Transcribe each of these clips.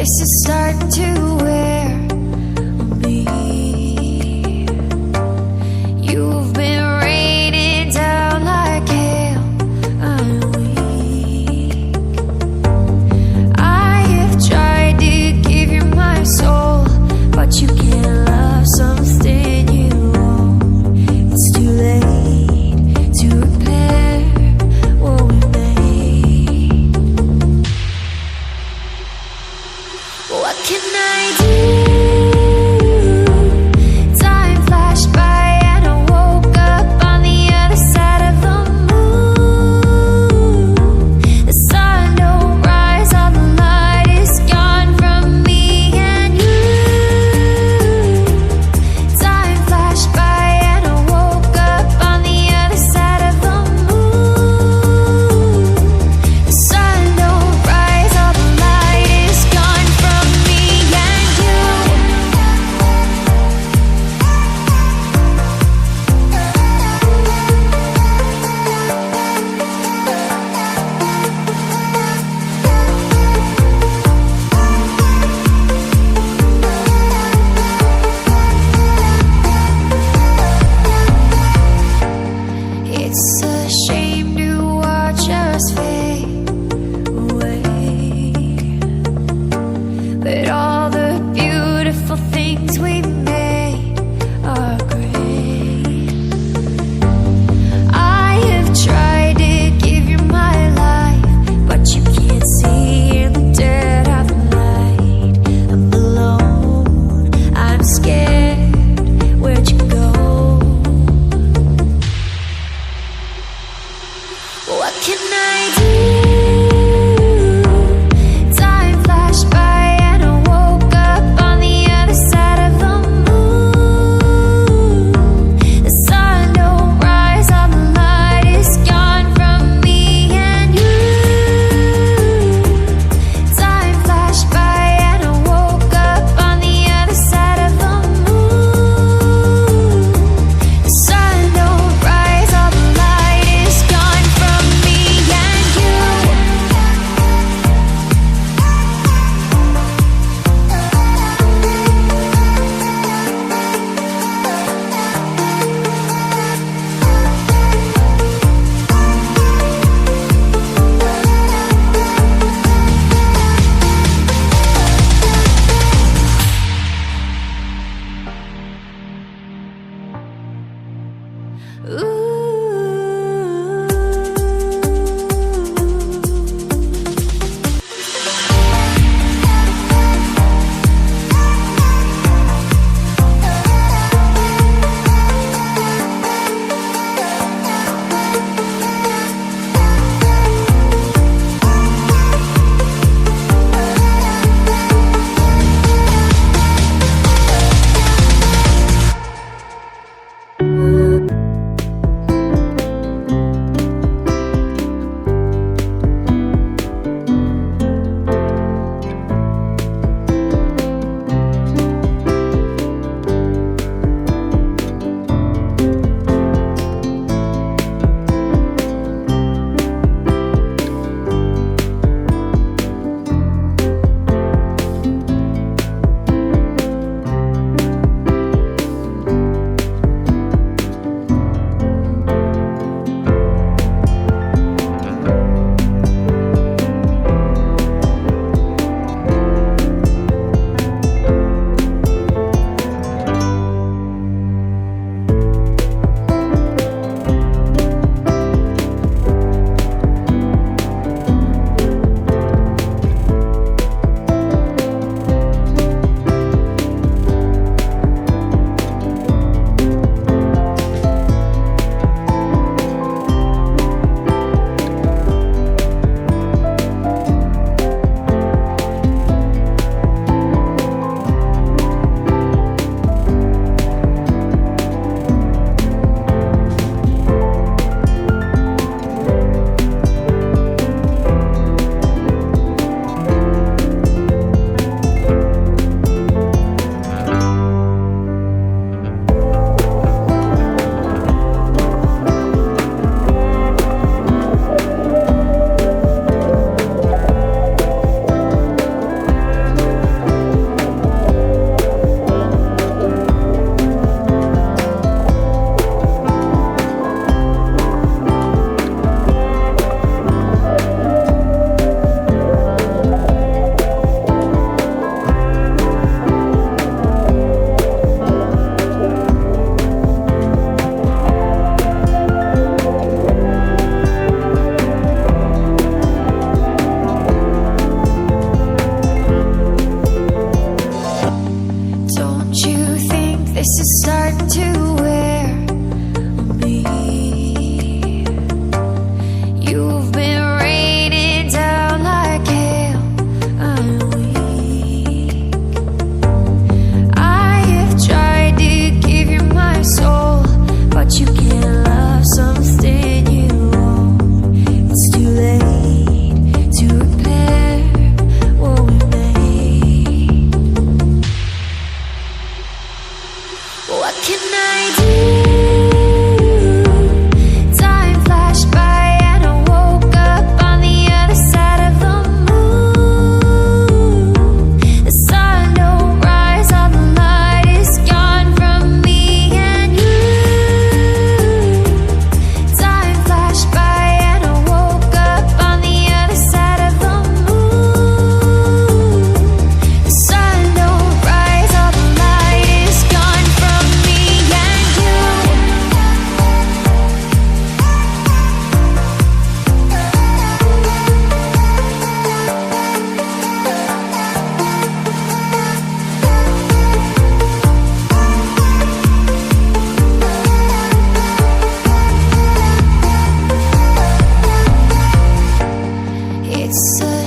pieces start to wear on me. You've been raining down like hail. I'm weak. I have tried to give you my soul, but you can't love something you own. It's too late to repair what we made. What can I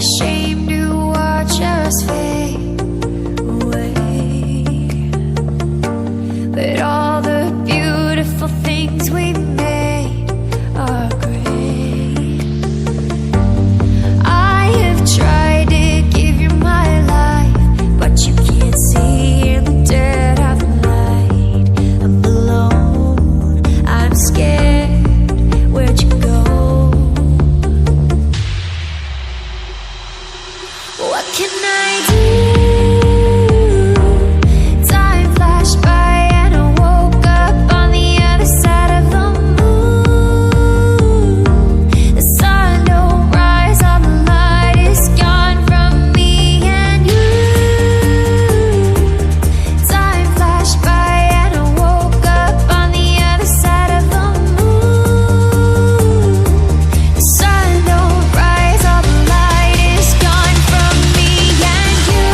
shame to watch us fade away, but all the beautiful things we made are great. I have tried to give you my life, but you can't see in the dead of the night. I'm alone, I'm scared, where'd you go? What can I do? Time flashed by and I woke up on the other side of the moon. The sun don't rise, all the light is gone from me and you. Time flashed by and I woke up on the other side of the moon. The sun don't rise, all the light is gone from me and you.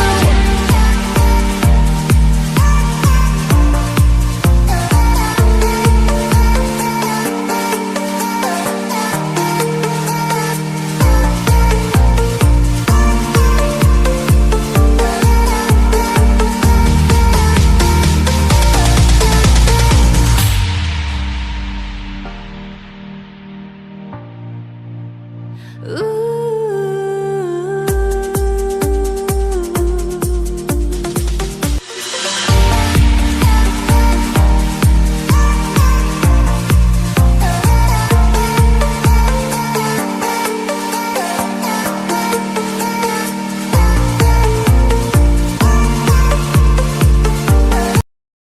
Ooh.